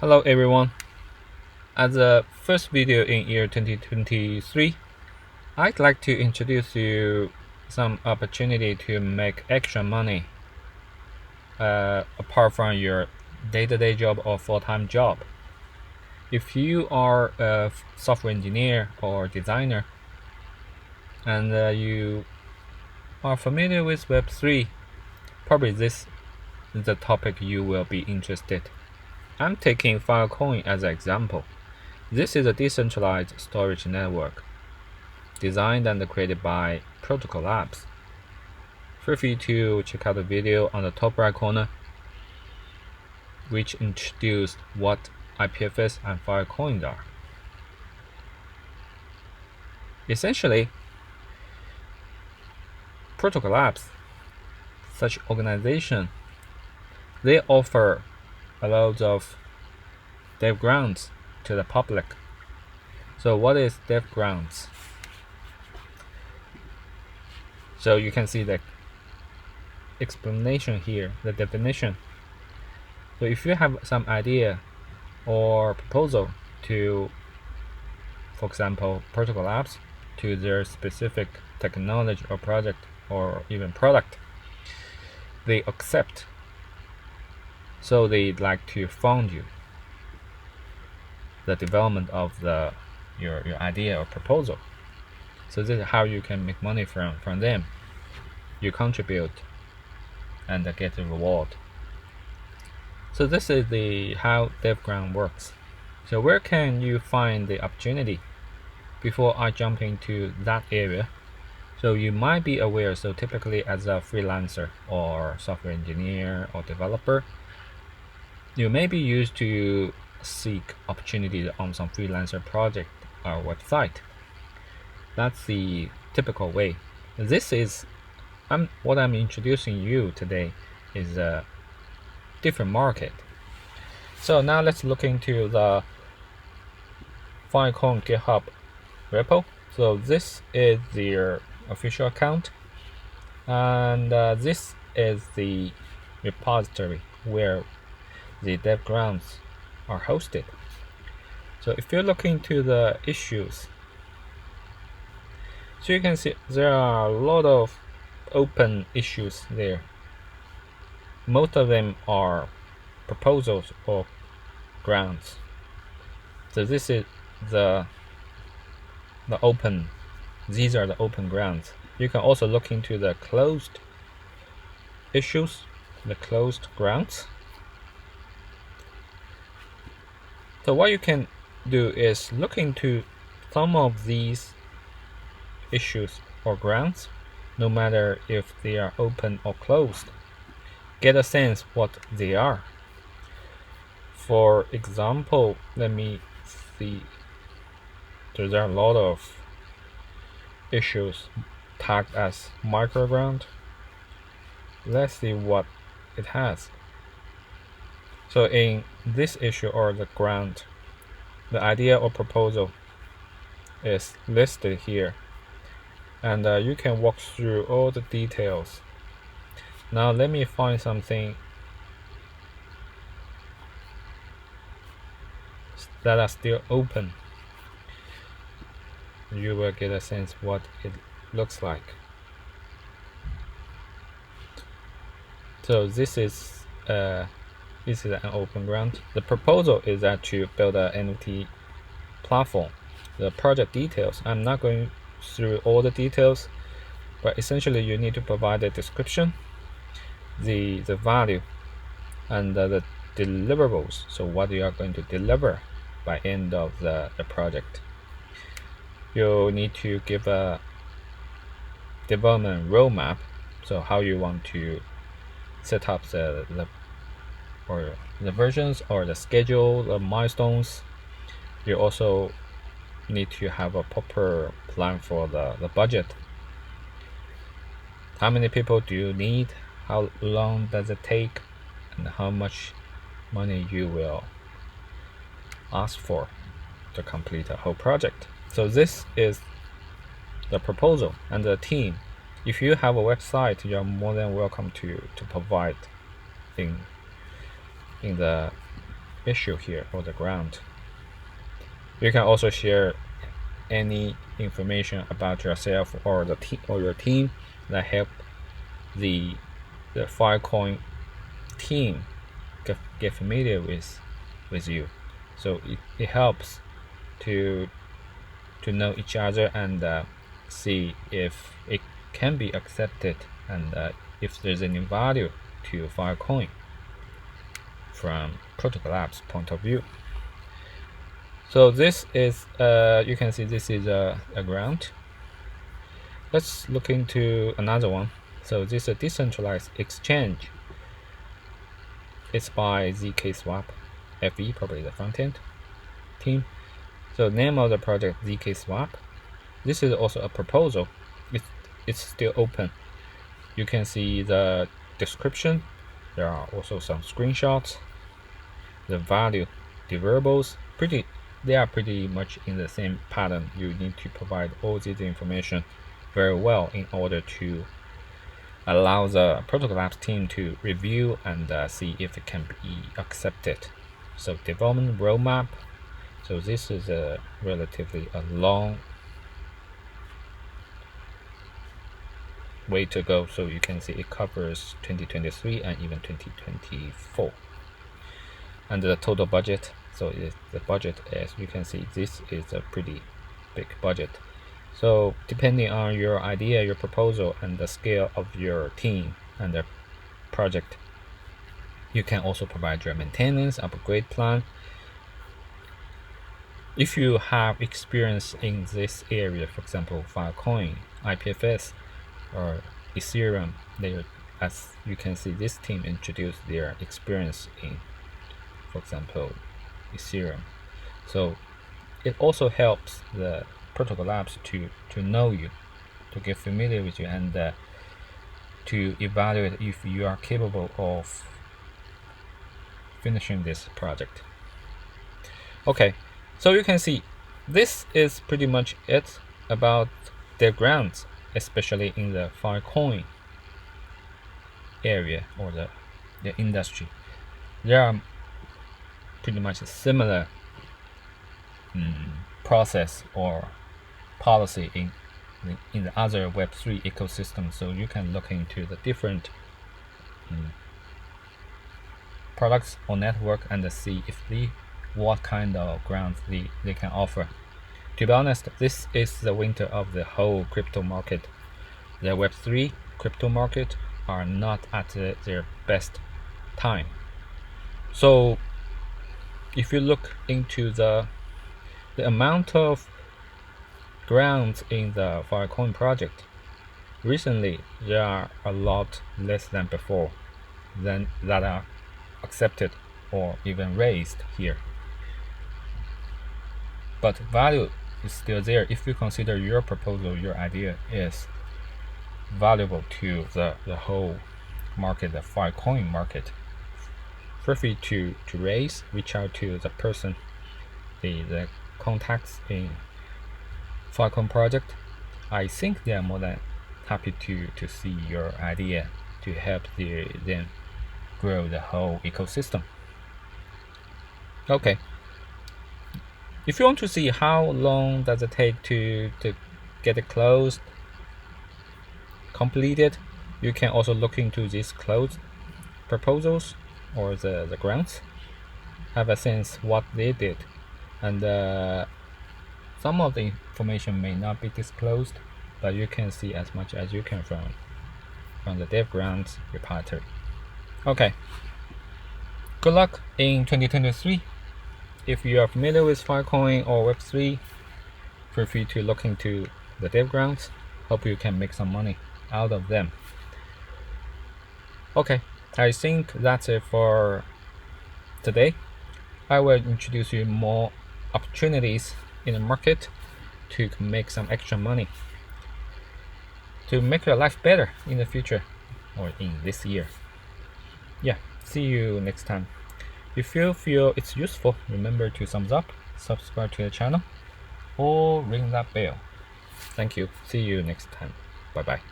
Hello everyone. As the first video in year 2023, I'd like to introduce you some opportunity to make extra money apart from your day-to-day job or full-time job. If you are a software engineer or designer and you are familiar with Web3, probably this is the topic you will be interested. I'm taking Filecoin as an example. This is a decentralized storage network designed and created by Protocol Labs. Feel free to check out the video on the top right corner, which introduced what IPFS and Filecoins are. Essentially, Protocol Labs, such organization, they offer a lot of dev grants to the public. So what is dev grants? So you can see the explanation here, the definition. So if you have some idea or proposal to, for example, Protocol Labs, to their specific technology or project or even product, they accept. So they'd like to fund you the development of your idea or proposal. So this is how you can make money from them. You contribute and get a reward. So this is how DevGrant works. So where can you find the opportunity? Before I jump into that area, so you might be aware, so typically as a freelancer or software engineer or developer, you may be used to seek opportunities on some freelancer project or website. That's the typical way. This is what I'm introducing you today is a different market. So now let's look into the Filecoin GitHub repo. So this is their official account, and this is the repository where the dev grants are hosted. So if you look into the issues, so you can see there are a lot of open issues there. Most of them are proposals or grants. So this is the open. These are the open grants. You can also look into the closed issues, the closed grants. So what you can do is look into some of these issues or grants, no matter if they are open or closed. Get a sense what they are. For example, let me see. There are a lot of issues tagged as micro grant. Let's see what it has. So in this issue or the grant, the idea or proposal is listed here, and you can walk through all the details. Now let me find something that are still open. You will get a sense what it looks like. So this is an open grant. The proposal is that to build an NFT platform. The project details, I'm not going through all the details, but essentially you need to provide a description, the value, and the deliverables. So what you are going to deliver by end of the project. You need to give a development roadmap, so how you want to set up the versions or the schedule, the milestones. You also need to have a proper plan for the budget. How many people do you need? How long does it take? And how much money you will ask for to complete a whole project. So this is the proposal and the team. If you have a website, you're more than welcome to provide in the issue here or the ground. You can also share any information about yourself or the team or your team that help the Filecoin team get familiar with you. So it helps to know each other and see if it can be accepted and if there's any value to Filecoin from Protocol Labs point of view. So this is you can see this is a ground. Let's look into another one. So this is a decentralized exchange. It's by zk-swap FE, probably the front end team. So name of the project zk-swap. This is also a proposal. It's still open. You can see the description. There are also some screenshots. The value, the variables, they are pretty much in the same pattern. You need to provide all this information very well in order to allow the Protocol Labs team to review and see if it can be accepted. So development roadmap. So this is a relatively long way to go. So you can see it covers 2023 and even 2024. And the total budget. So the budget, as you can see, this is a pretty big budget. So depending on your idea, your proposal, and the scale of your team and the project, you can also provide your maintenance upgrade plan. If you have experience in this area, for example, Filecoin, IPFS, or Ethereum, as you can see, this team introduced their experience in, for example, Ethereum. So it also helps the Protocol Labs to know you, to get familiar with you, and to evaluate if you are capable of finishing this project. Okay, so you can see this is pretty much it about their grants, especially in the Filecoin area or the industry. There are pretty much a similar process or policy in the other Web3 ecosystem. So you can look into the different products or network and see if what kind of grants they can offer. To be honest, this is the winter of the whole crypto market. The Web3 crypto market are not at their best time. So if you look into the amount of grants in the Filecoin project, recently there are a lot less than before that are accepted or even raised here. But value is still there if you consider your proposal, your idea is valuable to the whole market, the Filecoin market. Feel free to reach out to the person, the contacts in Filecoin project. I think they are more than happy to see your idea to help them grow the whole ecosystem. Okay. If you want to see how long does it take to get it closed, completed, you can also look into these closed proposals or the grants, have a sense what they did, and some of the information may not be disclosed, but you can see as much as you can from the dev grants repository. Okay, good luck in 2023. If you are familiar with Filecoin or Web3, feel free to look into the dev grants. Hope you can make some money out of them. Okay, I think that's it for today. I will introduce you more opportunities in the market to make some extra money to make your life better in the future or in this year. Yeah, see you next time. If you feel it's useful, remember to thumbs up, subscribe to the channel, or ring that bell. Thank you. See you next time. Bye bye.